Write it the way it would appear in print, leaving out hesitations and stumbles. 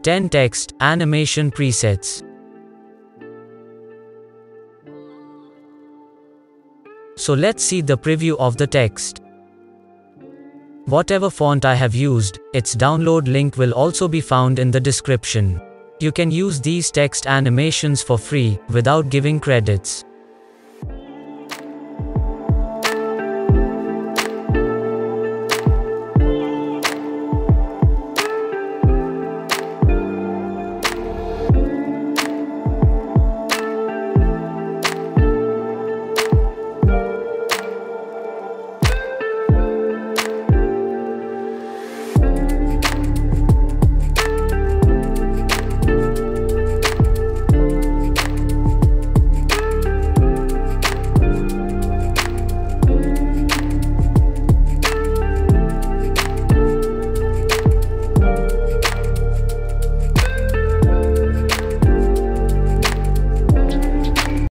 10 Text Animation Presets. So let's see the preview of the text. Whatever font I have used, its download link will also be found in the description. You can use these text animations for free, without giving credits.